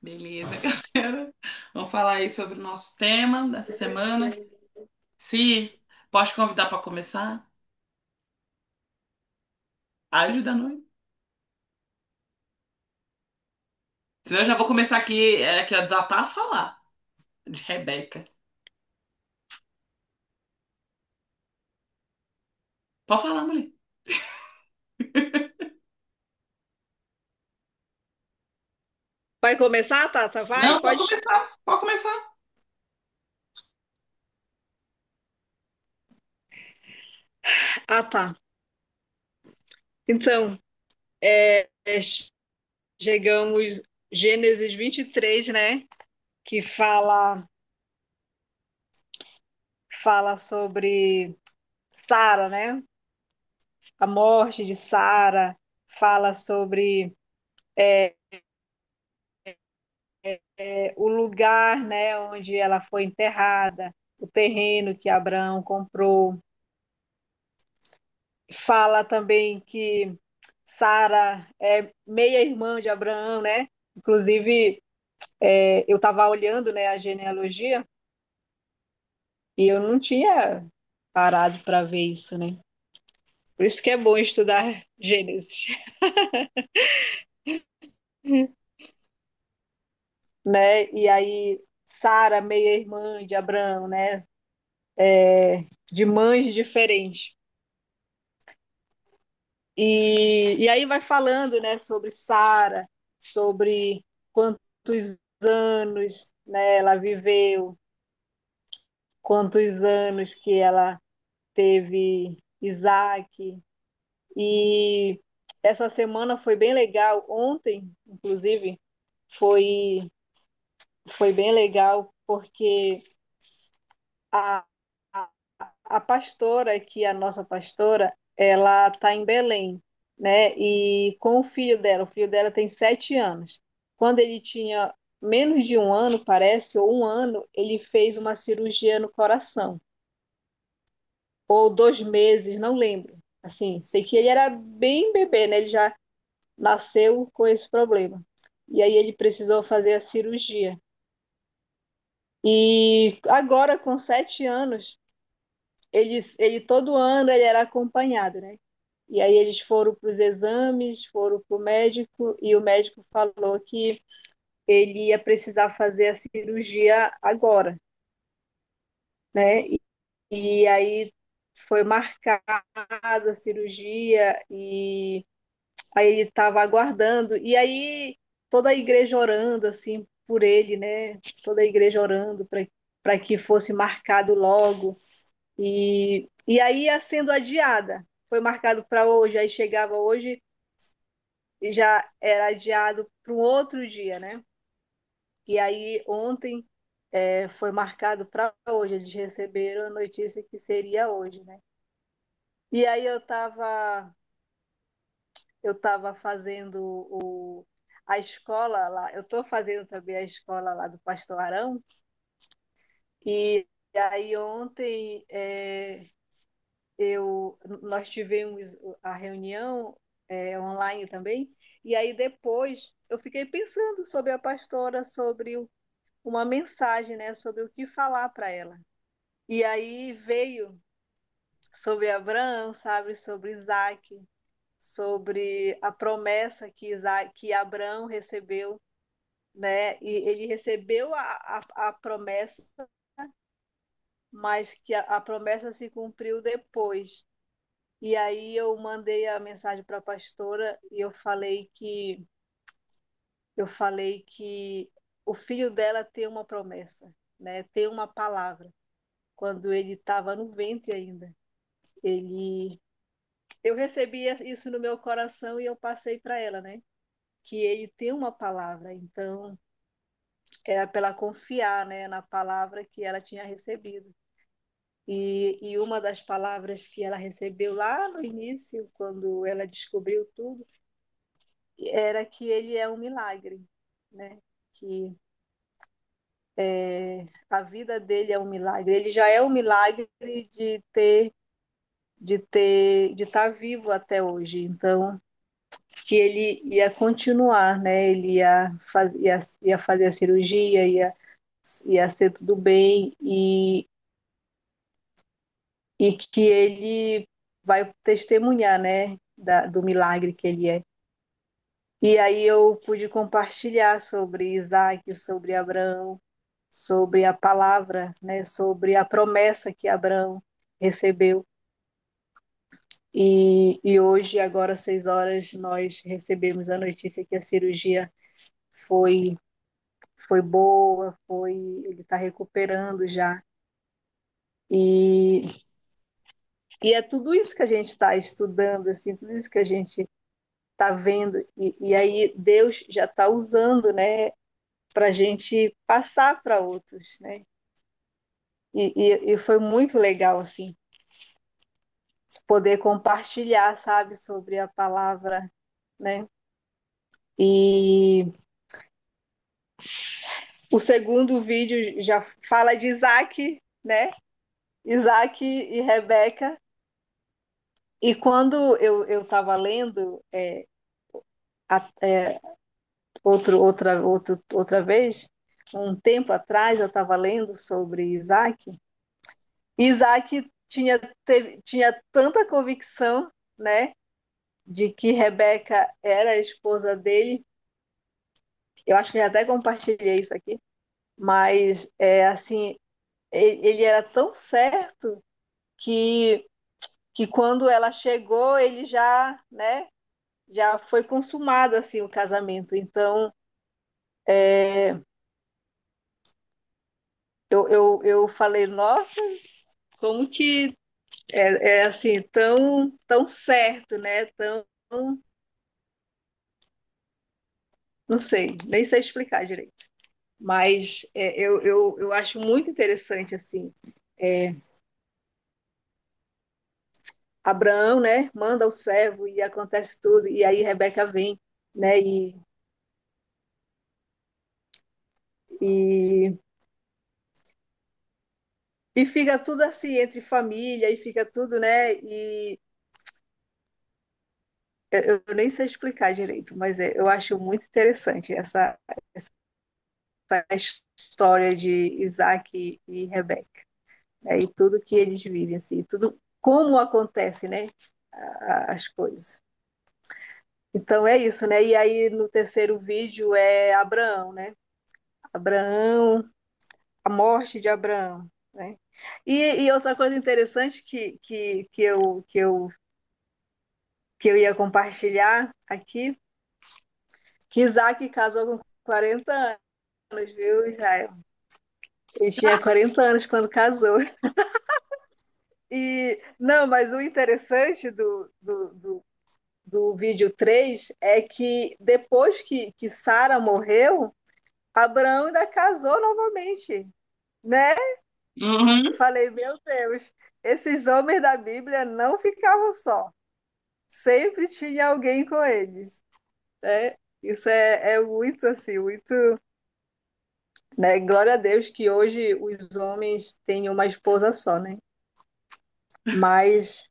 Beleza, galera. Vamos falar aí sobre o nosso tema dessa semana. Se pode convidar para começar? Ajuda nós. Senão eu já vou começar aqui a desatar a falar de Rebeca. Pode falar, mulher. Vai começar, Tata? Vai, Não, pode pode. começar. Pode começar. Ah, tá. Então, chegamos Gênesis 23, né? Que fala sobre Sara, né? A morte de Sara, fala sobre o lugar, né, onde ela foi enterrada, o terreno que Abraão comprou. Fala também que Sara é meia-irmã de Abraão, né? Inclusive, eu estava olhando, né, a genealogia e eu não tinha parado para ver isso, né? Por isso que é bom estudar Gênesis, né? E aí, Sara, meia-irmã de Abraão, né? De mães diferentes. E aí vai falando, né, sobre Sara, sobre quantos anos, né, ela viveu, quantos anos que ela teve Isaac. E essa semana foi bem legal. Ontem, inclusive, foi, foi bem legal, porque a, a, a pastora, que é a nossa pastora, ela está em Belém, né? E com o filho dela tem 7 anos. Quando ele tinha menos de um ano, parece, ou um ano, ele fez uma cirurgia no coração. Ou 2 meses, não lembro. Assim, sei que ele era bem bebê, né? Ele já nasceu com esse problema. E aí ele precisou fazer a cirurgia. E agora, com 7 anos, ele todo ano ele era acompanhado, né? E aí eles foram para os exames, foram para o médico, e o médico falou que ele ia precisar fazer a cirurgia agora, né? E aí foi marcada a cirurgia, e aí ele estava aguardando, e aí toda a igreja orando assim por ele, né? Toda a igreja orando para que fosse marcado logo. E aí ia sendo adiada. Foi marcado para hoje, aí chegava hoje e já era adiado para um outro dia, né? E aí ontem foi marcado para hoje. Eles receberam a notícia que seria hoje, né? E aí eu tava fazendo a escola lá, eu estou fazendo também a escola lá do Pastor Arão, e aí ontem nós tivemos a reunião online também, e aí depois eu fiquei pensando sobre a pastora, sobre uma mensagem, né, sobre o que falar para ela. E aí veio sobre Abraão, sabe, sobre Isaac, sobre a promessa que Abraão recebeu, né? E ele recebeu a promessa, mas que a promessa se cumpriu depois. E aí eu mandei a mensagem para a pastora e eu falei que o filho dela tem uma promessa, né? Tem uma palavra. Quando ele estava no ventre ainda, ele eu recebi isso no meu coração e eu passei para ela, né? Que ele tem uma palavra. Então, era para ela confiar, né, na palavra que ela tinha recebido. E uma das palavras que ela recebeu lá no início, quando ela descobriu tudo, era que ele é um milagre, né? Que a vida dele é um milagre. Ele já é um milagre de estar vivo até hoje. Então, que ele ia continuar, né? Ele ia fazer a cirurgia, ia ser tudo bem e que ele vai testemunhar, né? Do milagre que ele é. E aí eu pude compartilhar sobre Isaac, sobre Abraão, sobre a palavra, né? Sobre a promessa que Abraão recebeu. E hoje, agora às 6 horas, nós recebemos a notícia que a cirurgia foi foi boa, ele está recuperando já. E, e é tudo isso que a gente está estudando, assim, tudo isso que a gente está vendo. E aí Deus já está usando, né, para a gente passar para outros, né? E foi muito legal, assim, poder compartilhar, sabe, sobre a palavra, né? E o segundo vídeo já fala de Isaac, né? Isaac e Rebeca. E quando eu estava lendo é, outra vez, um tempo atrás, eu estava lendo sobre Isaac. Isaac tinha tanta convicção, né, de que Rebeca era a esposa dele. Eu acho que eu até compartilhei isso aqui, mas assim, ele era tão certo que, que quando ela chegou, ele já, né, já foi consumado assim o casamento. Então, eu falei, nossa, como que é assim, tão certo, né? Não sei, nem sei explicar direito. Mas eu acho muito interessante, assim, Abraão, né, manda o servo e acontece tudo, e aí Rebeca vem, né, e, e fica tudo assim, entre família, e fica tudo, né, e eu nem sei explicar direito, mas eu acho muito interessante essa história de Isaac e Rebeca, né? E tudo que eles vivem, assim, tudo como acontece, né? As coisas. Então é isso, né? E aí no terceiro vídeo é Abraão, né? Abraão, a morte de Abraão, né? E outra coisa interessante que eu ia compartilhar aqui, que Isaac casou com 40 anos, viu, Israel? Ele tinha 40 anos quando casou. E não, mas o interessante do vídeo 3 é que depois que Sara morreu, Abraão ainda casou novamente, né? Eu Uhum. falei, meu Deus, esses homens da Bíblia não ficavam só, sempre tinha alguém com eles, né? Isso é muito assim, muito, né? Glória a Deus que hoje os homens têm uma esposa só, né? Mas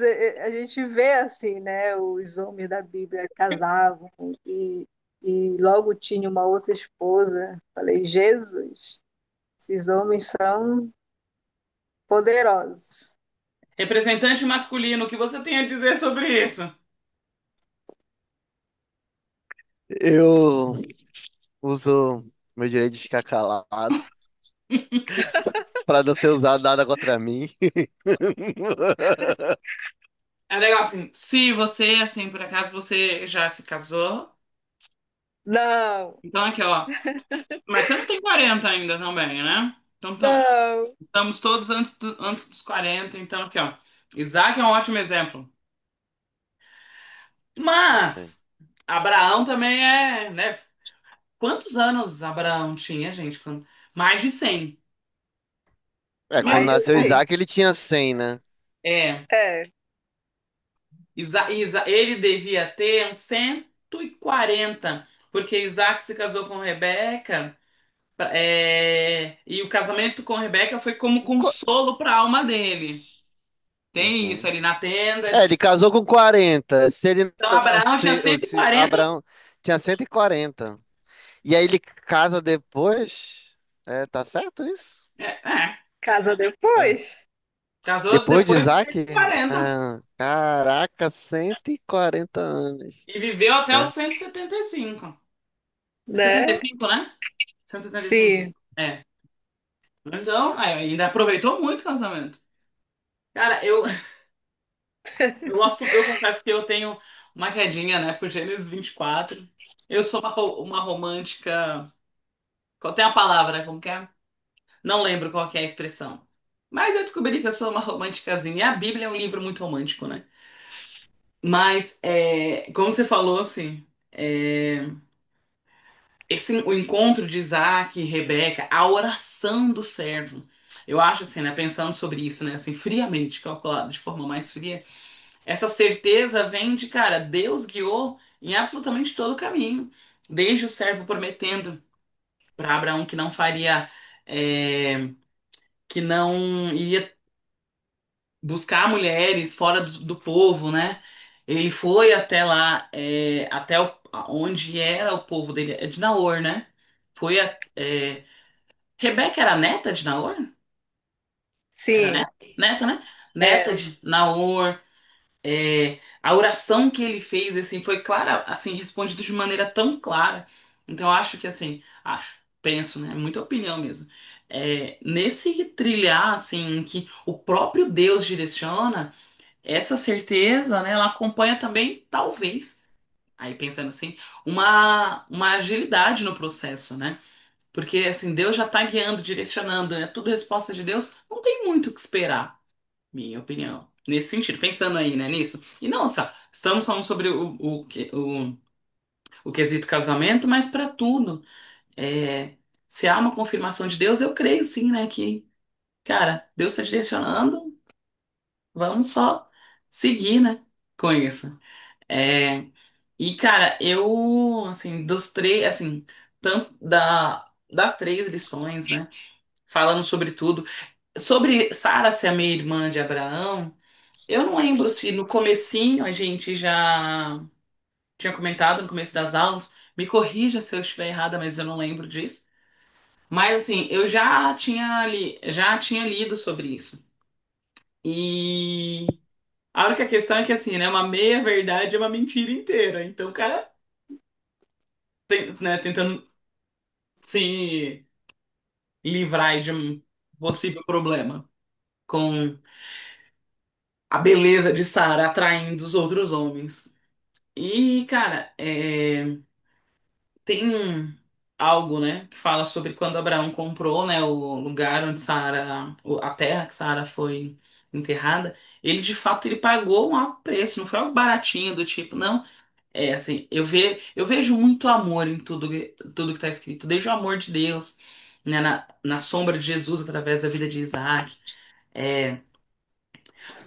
a gente vê assim, né? Os homens da Bíblia casavam e logo tinha uma outra esposa. Falei, Jesus, esses homens são poderosos. Representante masculino, o que você tem a dizer sobre isso? Eu uso meu direito de ficar calado para não ser usado nada contra mim. É legal assim, se você, assim, por acaso você já se casou, Não, então aqui, ó. Mas você não tem 40 ainda também, né? Então, não. estamos todos antes dos 40, então aqui, ó. Isaac é um ótimo exemplo. Mas Abraão também é, né? Quantos anos Abraão tinha, gente? Mais de 100. Quando Mais de Eu nasceu sei. 100. Isaac, ele tinha 100, né? É. É, Ele devia ter uns 140, porque Isaac se casou com Rebeca, e o casamento com Rebeca foi como Qu- consolo para a alma dele. Tem isso ali na tenda. É, ele casou com 40. Se ele Então, Abraão tinha nascer, ou cento e se quarenta. Abraão tinha 140. E aí ele casa depois. É, tá certo isso? É, Casa É. depois. casou Depois de depois de Isaac? 140. Caraca, 140 anos, E viveu até os né? 175. É Né? 75, né? 175. Sim. É. Então, ainda aproveitou muito o casamento. Cara, eu gosto, eu confesso que eu tenho uma quedinha, né, por Gênesis 24. Eu sou uma romântica. Qual tem a palavra? Como que é? Não lembro qual que é a expressão. Mas eu descobri que eu sou uma românticazinha. E a Bíblia é um livro muito romântico, né? Mas, como você falou, assim, o encontro de Isaac e Rebeca, a oração do servo. Eu acho assim, né, pensando sobre isso, né, assim, friamente, calculado, de forma mais fria, essa certeza vem de, cara, Deus guiou em absolutamente todo o caminho. Desde o servo prometendo para Abraão que não faria, é, que não iria buscar mulheres fora do povo, né? Ele foi até lá, até onde era o povo dele, é de Naor, né? Foi Rebeca era neta de Naor? Era Sim. neta, né? Neta Era. de Naor. A oração que ele fez, assim, foi clara, assim, respondido de maneira tão clara. Então, eu acho que, assim, penso, né? Muita opinião mesmo. Nesse trilhar, assim, que o próprio Deus direciona, essa certeza, né? Ela acompanha também, talvez, aí pensando assim, uma agilidade no processo, né? Porque, assim, Deus já está guiando, direcionando, é tudo resposta de Deus, não tem muito o que esperar, minha opinião. Nesse sentido, pensando aí, né, nisso. E não só, estamos falando sobre o quesito casamento, mas para tudo. É, se há uma confirmação de Deus, eu creio sim, né, que, cara, Deus está direcionando, vamos só seguir, né, com isso. É, e, cara, eu, assim, dos três, assim, tanto das três lições, né, falando sobre tudo. Sobre Sara ser a meia-irmã de Abraão, eu não lembro se no comecinho a gente já tinha comentado no começo das aulas. Me corrija se eu estiver errada, mas eu não lembro disso. Mas assim, eu já tinha lido sobre isso. E a única questão é que assim, né, uma meia verdade é uma mentira inteira. Então, o cara, né, tentando se livrar aí de um possível problema com a beleza de Sara atraindo os outros homens. E, cara, tem algo, né, que fala sobre quando Abraão comprou, né, o lugar onde a terra que Sara foi enterrada. Ele, de fato, ele pagou um alto preço, não foi algo baratinho do tipo, não. É assim, eu vejo muito amor em tudo que está escrito, desde o amor de Deus, né, na sombra de Jesus através da vida de Isaac. É,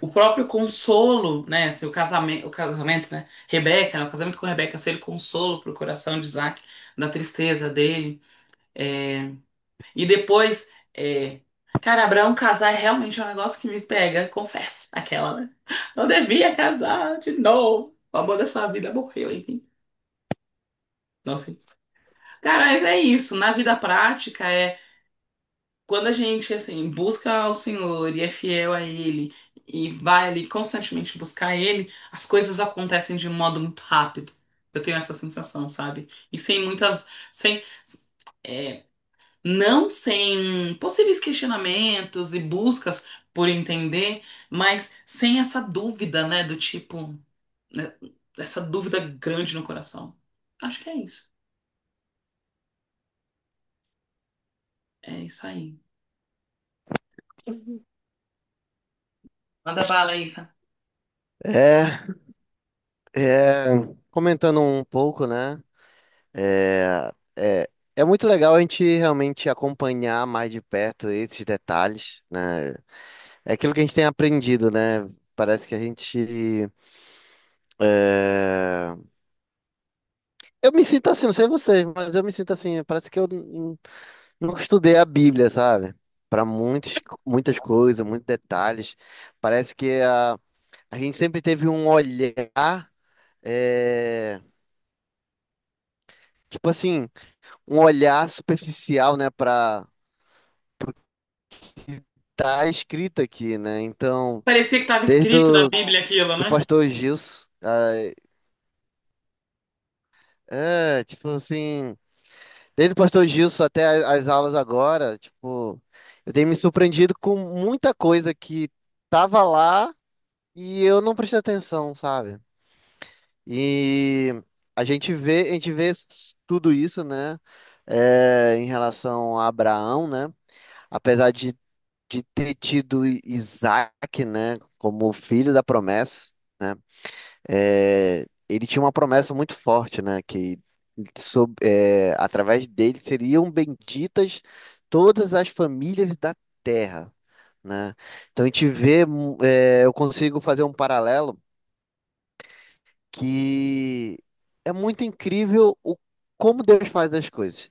o próprio consolo, né? Assim, o casamento, né? Rebeca, né, o casamento com Rebeca ser consolo pro coração de Isaac, da tristeza dele. É, e depois, cara, Abraão casar é realmente um negócio que me pega, confesso. Aquela, né? Não devia casar de novo. O amor da sua vida morreu, enfim. Não sei. Cara, mas é isso. Na vida prática, quando a gente, assim, busca o Senhor e é fiel a Ele e vai ali constantemente buscar Ele, as coisas acontecem de um modo muito rápido. Eu tenho essa sensação, sabe? E sem muitas, sem, é, não sem possíveis questionamentos e buscas por entender, mas sem essa dúvida, né, do tipo, né, essa dúvida grande no coração. Acho que é isso. É isso aí. Manda bala, Isa. É, comentando um pouco, né? É, é, é muito legal a gente realmente acompanhar mais de perto esses detalhes, né? É aquilo que a gente tem aprendido, né? Parece que a gente. é, Eu me sinto assim, não sei vocês, mas eu me sinto assim, parece que eu não estudei a Bíblia, sabe? para muitas coisas, muitos detalhes. Parece que a gente sempre teve um olhar, é, tipo assim, um olhar superficial, né, para tá escrito aqui, né? Então, Parecia que estava desde escrito na Bíblia aquilo, do né? pastor Gilson, tipo assim, desde o pastor Gilson até as aulas agora, tipo, eu tenho me surpreendido com muita coisa que tava lá e eu não prestei atenção, sabe? E a gente vê tudo isso, né? Em relação a Abraão, né? Apesar de ter tido Isaac, né? Como filho da promessa, né? Ele tinha uma promessa muito forte, né? Que através dele seriam benditas todas as famílias da terra, né? Então a gente vê, eu consigo fazer um paralelo que é muito incrível como Deus faz as coisas.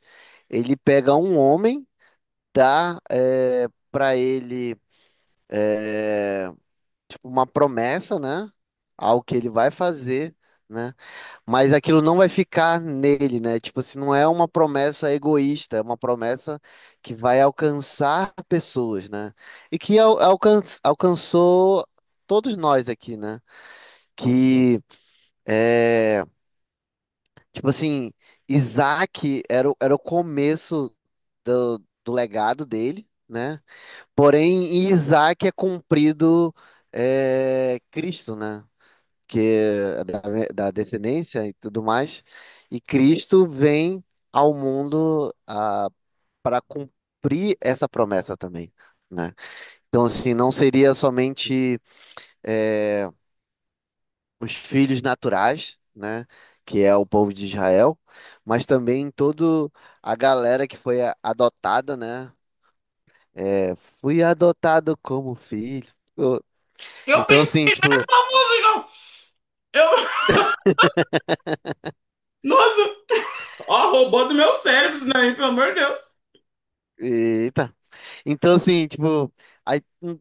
Ele pega um homem, dá para ele é, tipo uma promessa, né? Algo que ele vai fazer, né? Mas aquilo não vai ficar nele, né? Tipo assim, não é uma promessa egoísta, é uma promessa que vai alcançar pessoas, né? E que alcançou todos nós aqui, né? Que é, tipo assim, Isaac era o começo do legado dele, né? Porém, em Isaac é cumprido Cristo, né? Que é da descendência e tudo mais. E Cristo vem ao mundo para cumprir essa promessa também, né? Então, assim, não seria somente é, os filhos naturais, né? Que é o povo de Israel, mas também toda a galera que foi adotada, né? Fui adotado como filho. Eu Então, pensei assim, tipo, nessa música. Eu... Nossa, ó, roubou do meu cérebro, isso daí, pelo amor de Deus. eita. Então, assim, tipo,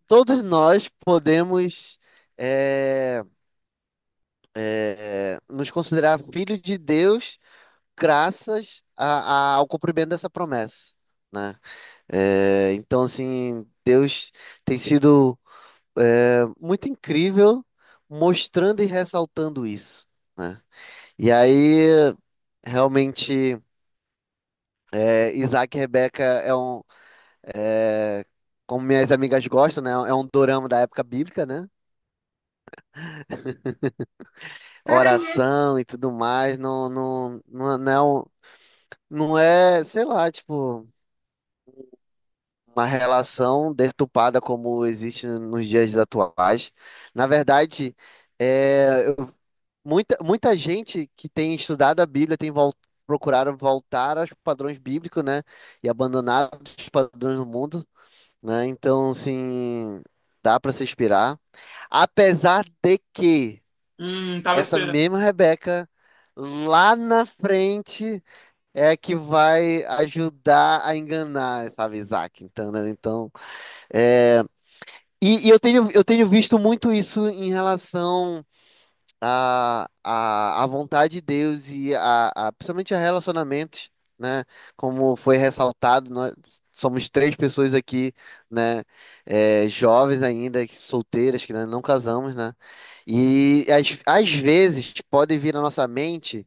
todos nós podemos é, nos considerar filhos de Deus graças ao cumprimento dessa promessa, né? Então, assim, Deus tem sido muito incrível mostrando e ressaltando isso, né? E aí, realmente, Isaac e Rebeca é, como minhas amigas gostam, né? É um dorama da época bíblica, né? Oração e tudo mais, não é, não é, sei lá, tipo, uma relação deturpada como existe nos dias atuais. Na verdade, muita gente que tem estudado a Bíblia tem procurado voltar aos padrões bíblicos, né? E abandonado os padrões do mundo, né? Então, assim, dá para se inspirar. Apesar de que Tava essa esperando. mesma Rebeca lá na frente é que vai ajudar a enganar, sabe, Isaac. Então, né? Então, é, e eu tenho visto muito isso em relação à vontade de Deus e principalmente a relacionamentos, né? Como foi ressaltado, nós somos três pessoas aqui, né? Jovens ainda, solteiras, que nós não casamos, né? E às vezes pode vir na nossa mente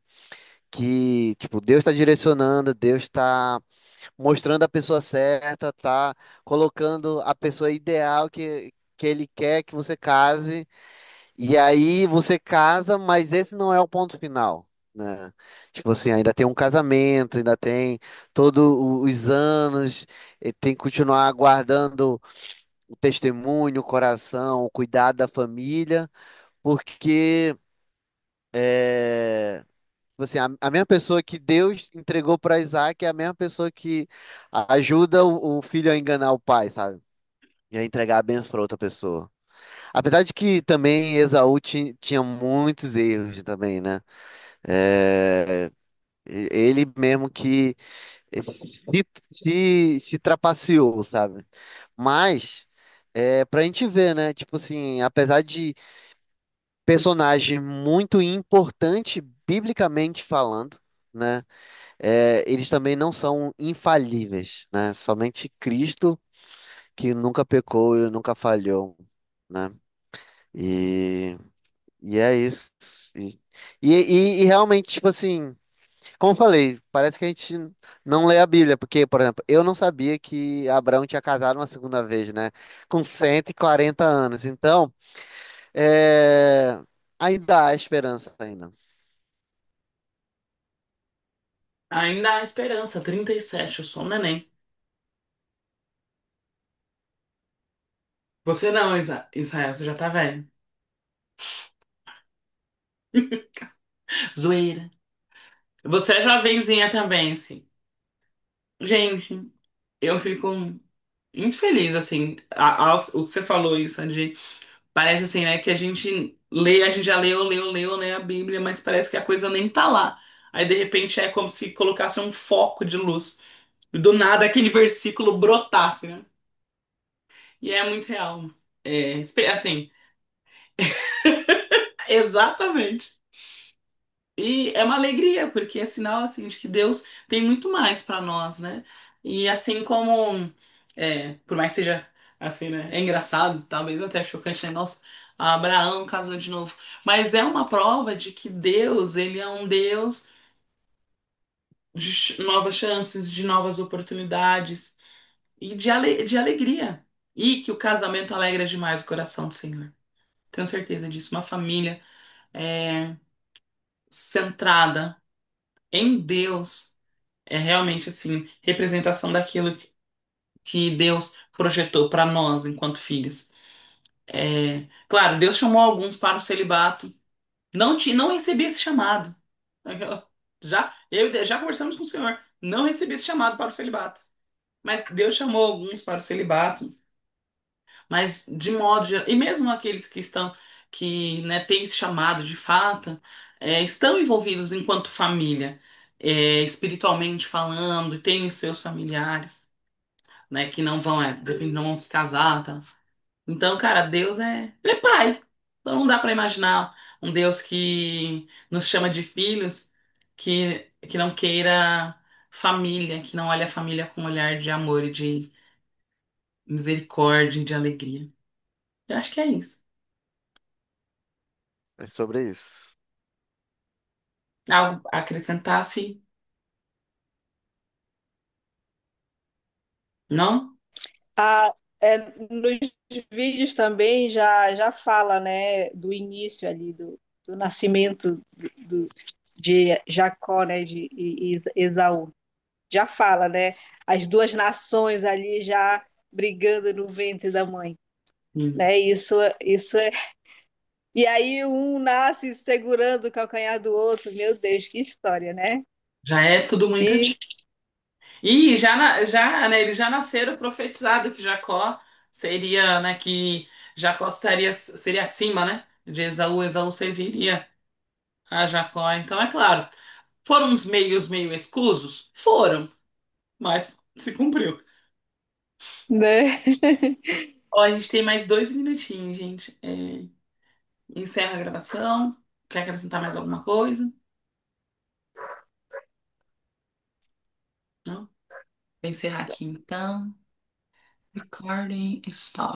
que, tipo, Deus está direcionando, Deus está mostrando a pessoa certa, tá colocando a pessoa ideal que Ele quer que você case. E aí você casa, mas esse não é o ponto final, né? Tipo assim, ainda tem um casamento, ainda tem todos os anos, e tem que continuar guardando o testemunho, o coração, o cuidado da família, porque tipo assim, a mesma pessoa que Deus entregou para Isaac é a mesma pessoa que ajuda o filho a enganar o pai, sabe? E a entregar a bênção para outra pessoa. Apesar de que também Esaú tinha muitos erros também, né? Ele mesmo que se trapaceou, sabe? Mas pra gente ver, né? Tipo assim, apesar de personagem muito importante biblicamente falando, né? Eles também não são infalíveis, né? Somente Cristo que nunca pecou e nunca falhou, né? E, e é isso. E, e realmente, tipo assim, como eu falei, parece que a gente não lê a Bíblia, porque, por exemplo, eu não sabia que Abraão tinha casado uma segunda vez, né? Com 140 anos. Então, é, ainda há esperança ainda. Ainda há esperança, 37, eu sou um neném. Você não, Israel, você já tá velho. Zoeira. Você é jovenzinha também, sim. Gente, eu fico muito feliz, assim, o que você falou isso, de parece assim, né, que a gente lê, a gente já leu, né, a Bíblia, mas parece que a coisa nem tá lá. Aí, de repente, é como se colocasse um foco de luz. E do nada, aquele versículo brotasse, né? E é muito real. Assim, exatamente. E é uma alegria, porque é sinal assim de que Deus tem muito mais para nós, né? E assim como, por mais que seja assim, né? É engraçado, talvez até chocante, né? Nossa, Abraão casou de novo. Mas é uma prova de que Deus, ele é um Deus de novas chances, de novas oportunidades e de alegria. E que o casamento alegra demais o coração do Senhor. Tenho certeza disso. Uma família é, centrada em Deus é realmente assim, representação daquilo que Deus projetou para nós enquanto filhos. Claro, Deus chamou alguns para o celibato. Não recebi esse chamado. Já conversamos com o Senhor. Não recebi esse chamado para o celibato. Mas Deus chamou alguns para o celibato. Mas de modo geral, e mesmo aqueles que estão, que, né, têm esse chamado de fato, estão envolvidos enquanto família, espiritualmente falando, e têm os seus familiares, né, que não vão, de repente não vão se casar, tá? Então, cara, Deus ele é pai. Então não dá para imaginar um Deus que nos chama de filhos, que não queira família, que não olhe a família com um olhar de amor e de misericórdia e de alegria. Eu acho que é isso. É sobre isso. Algo a acrescentar-se? Não? Ah, nos vídeos também já fala, né, do início ali, do nascimento de Jacó, né, de Esaú. Já fala, né, as duas nações ali já brigando no ventre da mãe, Sim. né, isso é... E aí um nasce segurando o calcanhar do outro, meu Deus, que história, né? Já é tudo muito Que, antigo. E né, eles já nasceram profetizado que Jacó seria, né, que Jacó seria acima, né, de Esaú, Esaú serviria a Jacó. Então, é claro, foram uns meios meio escusos? Foram, mas se cumpriu. né? Ó, a gente tem mais 2 minutinhos, gente. Encerra a gravação. Quer acrescentar mais alguma coisa? Não? Vou encerrar aqui então. Recording stop.